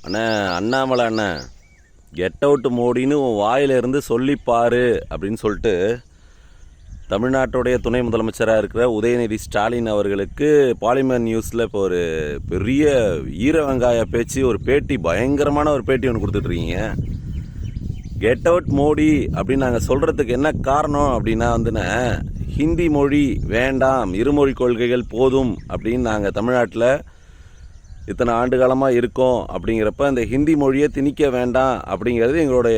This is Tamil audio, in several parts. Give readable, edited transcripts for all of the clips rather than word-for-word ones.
அண்ணே அண்ணாமலை அண்ணன் கெட் அவுட் மோடின்னு உன் வாயிலிருந்து சொல்லிப்பாரு அப்படின்னு சொல்லிட்டு தமிழ்நாட்டுடைய துணை முதலமைச்சராக இருக்கிற உதயநிதி ஸ்டாலின் அவர்களுக்கு பாலிமர் நியூஸில் இப்போ ஒரு பெரிய ஈர வெங்காய பேச்சு, ஒரு பேட்டி, பயங்கரமான ஒரு பேட்டி ஒன்று கொடுத்துட்ருக்கீங்க. கெட் அவுட் மோடி அப்படின்னு நாங்கள் சொல்கிறதுக்கு என்ன காரணம் அப்படின்னா ஹிந்தி மொழி வேண்டாம், இருமொழி கொள்கைகள் போதும் அப்படின்னு நாங்கள் தமிழ்நாட்டில் இத்தனை ஆண்டு காலமாக இருக்கோம். அப்படிங்கிறப்ப இந்த ஹிந்தி மொழியை திணிக்க வேண்டாம் அப்படிங்கிறது எங்களுடைய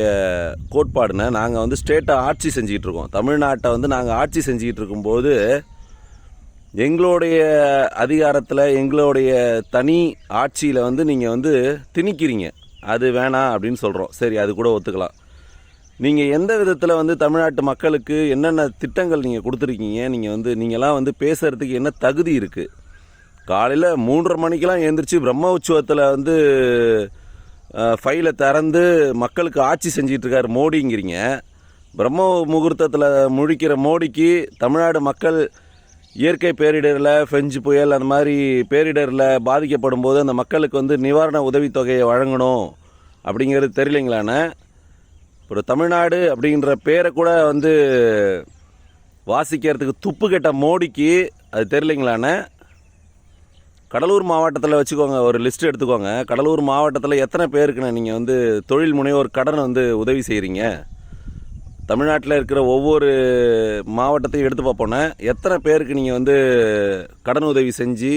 கோட்பாடுன்னு. நாங்கள் ஸ்டேட்டை ஆட்சி செஞ்சுக்கிட்டு இருக்கோம். தமிழ்நாட்டை நாங்கள் ஆட்சி செஞ்சுக்கிட்டு இருக்கும்போது எங்களுடைய அதிகாரத்தில், எங்களுடைய தனி ஆட்சியில் நீங்கள் திணிக்கிறீங்க. அது வேணாம் அப்படின்னு சொல்கிறோம். சரி, அது கூட ஒத்துக்கலாம். நீங்கள் எந்த விதத்தில் தமிழ்நாட்டு மக்களுக்கு என்னென்ன திட்டங்கள் நீங்கள் கொடுத்துருக்கீங்க? நீங்கள்லாம் பேசுகிறதுக்கு என்ன தகுதி இருக்குது? காலையில் 3:30 மணிக்கெலாம் எழுந்திரிச்சு பிரம்ம உற்சவத்தில் ஃபைலை திறந்து மக்களுக்கு ஆட்சி செஞ்சிட்ருக்கார் மோடிங்கிறீங்க. பிரம்ம முகூர்த்தத்தில் முழிக்கிற மோடிக்கு தமிழ்நாடு மக்கள் இயற்கை பேரிடரில், ஃப்ரெஞ்சு புயல் அந்த மாதிரி பேரிடரில் பாதிக்கப்படும் போது அந்த மக்களுக்கு நிவாரண உதவித்தொகையை வழங்கணும் அப்படிங்கிறது தெரியலைங்களாண்ணே? ஒரு தமிழ்நாடு அப்படின்ற பேரை கூட வாசிக்கிறதுக்கு துப்பு கெட்ட மோடிக்கு அது தெரியலைங்களாண்ணே? கடலூர் மாவட்டத்தில் வச்சுக்கோங்க, ஒரு லிஸ்ட் எடுத்துக்கோங்க. கடலூர் மாவட்டத்தில் எத்தனை பேருக்குண்ணே நீங்கள் தொழில் முனைவோர் கடன் உதவி செய்கிறீங்க? தமிழ்நாட்டில் இருக்கிற ஒவ்வொரு மாவட்டத்தையும் எடுத்து பார்ப்போன்னே எத்தனை பேருக்கு நீங்கள் கடன் உதவி செஞ்சு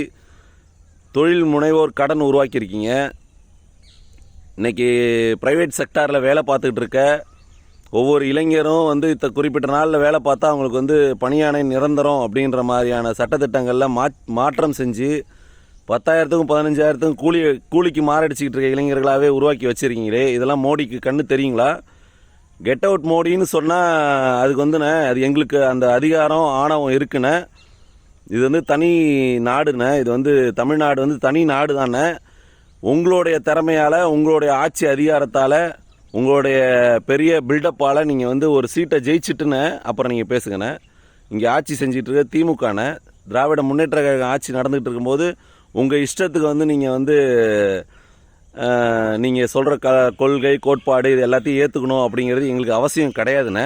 தொழில் முனைவோர் கடன் உருவாக்கியிருக்கீங்க? இன்றைக்கி ப்ரைவேட் செக்டாரில் வேலை பார்த்துக்கிட்டு இருக்க ஒவ்வொரு இளைஞரும் குறிப்பிட்ட நாளில் வேலை பார்த்தா அவங்களுக்கு பணியாணை நிரந்தரம் அப்படின்ற மாதிரியான சட்டத்திட்டங்களில் மாற்றம் செஞ்சு 10,000க்கும் 15,000க்கும் கூலிக்கு மாரடிச்சிக்கிட்டு இருக்க இளைஞர்களாகவே உருவாக்கி வச்சுருக்கீங்களே, இதெல்லாம் மோடிக்கு கண்ணு தெரியுங்களா? கெட் அவுட் மோடின்னு சொன்னால் அதுக்கு அது எங்களுக்கு அந்த அதிகாரம் ஆணவம் இருக்குண்ணே. இது தனி நாடுண்ணே. இது தமிழ்நாடு தனி நாடு தானே. உங்களுடைய திறமையால், உங்களுடைய ஆட்சி அதிகாரத்தால், உங்களுடைய பெரிய பில்டப்பால் நீங்கள் ஒரு சீட்டை ஜெயிச்சுட்டுன்னு அப்புறம் நீங்கள் பேசுங்கண்ணே. இங்கே ஆட்சி செஞ்சிட்டு இருக்க திமுகண்ணே, திராவிட முன்னேற்ற கழகம் ஆட்சி நடந்துகிட்டு இருக்கும்போது உங்கள் இஷ்டத்துக்கு நீங்கள் சொல்கிற கொள்கை, கோட்பாடு இது எல்லாத்தையும் ஏற்றுக்கணும் அப்படிங்கிறது எங்களுக்கு அவசியம் கிடையாதுண்ணே.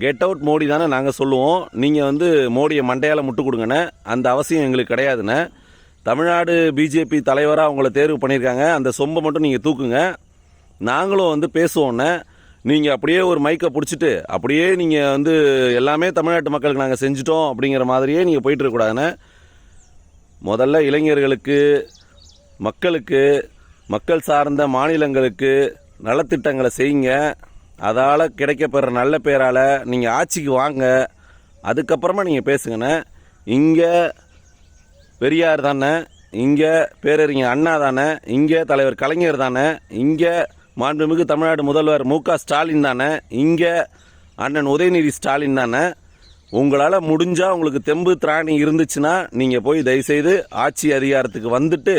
கெட் அவுட் மோடி தானே நாங்கள் சொல்லுவோம். நீங்கள் மோடியை மண்டையால் முட்டு கொடுங்கண்ணே. அந்த அவசியம் எங்களுக்கு கிடையாதுண்ணே. தமிழ்நாடு பிஜேபி தலைவராக அவங்கள தேர்வு பண்ணியிருக்காங்க. அந்த சொம்பை மட்டும் நீங்கள் தூக்குங்க. நாங்களும் பேசுவோன்னே. நீங்கள் அப்படியே ஒரு மைக்கை பிடிச்சிட்டு அப்படியே நீங்கள் எல்லாமே தமிழ்நாட்டு மக்களுக்கு நாங்கள் செஞ்சிட்டோம் அப்படிங்கிற மாதிரியே நீங்கள் போயிட்டுருக்கூடாதுண்ணே. முதல்ல இளைஞர்களுக்கு, மக்களுக்கு, மக்கள் சார்ந்த மாநிலங்களுக்கு நலத்திட்டங்களை செய்யுங்க. அதால் கிடைக்கப்பெற நல்ல பேரால் நீங்கள் ஆட்சிக்கு வாங்க. அதுக்கப்புறமா நீங்கள் பேசுங்கண்ணே. இங்கே பெரியார் தானே, இங்கே பேரறிஞர் அண்ணா தானே, இங்கே தலைவர் கலைஞர் தானே, இங்கே மாண்புமிகு தமிழ்நாடு முதல்வர் மு.க. ஸ்டாலின் தானே, இங்கே அண்ணன் உதயநிதி ஸ்டாலின் தானே. உங்களால் முடிஞ்சால், உங்களுக்கு தெம்பு திராணி இருந்துச்சுன்னா நீங்கள் போய் தயவுசெய்து ஆட்சி அதிகாரத்துக்கு வந்துட்டு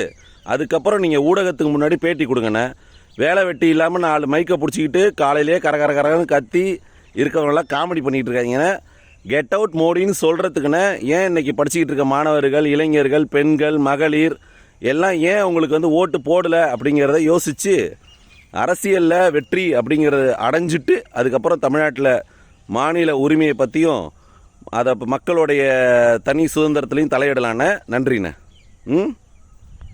அதுக்கப்புறம் நீங்கள் ஊடகத்துக்கு முன்னாடி பேட்டி கொடுங்கண்ணே. வேலை வெட்டி இல்லாமல் 4 மைக்கை பிடிச்சிக்கிட்டு காலையிலே கரகரன்னு கத்தி இருக்கவங்களாம் காமெடி பண்ணிகிட்டு இருக்காங்கண்ணே. கெட் அவுட் மோடின்னு சொல்கிறதுக்குன்னு ஏன் இன்றைக்கி படிச்சுக்கிட்டு இருக்க மாணவர்கள், இளைஞர்கள், பெண்கள், மகளிர் எல்லாம் ஏன் உங்களுக்கு ஓட்டு போடலை அப்படிங்கிறத யோசித்து அரசியலில் வெற்றி அப்படிங்கிறத அடைஞ்சிட்டு அதுக்கப்புறம் தமிழ்நாட்டில் மாநில உரிமையை பற்றியும் அதை மக்களுடைய தனி சுதந்திரத்துலையும் தலையிடலாண்ணே. நன்றிண்ணே.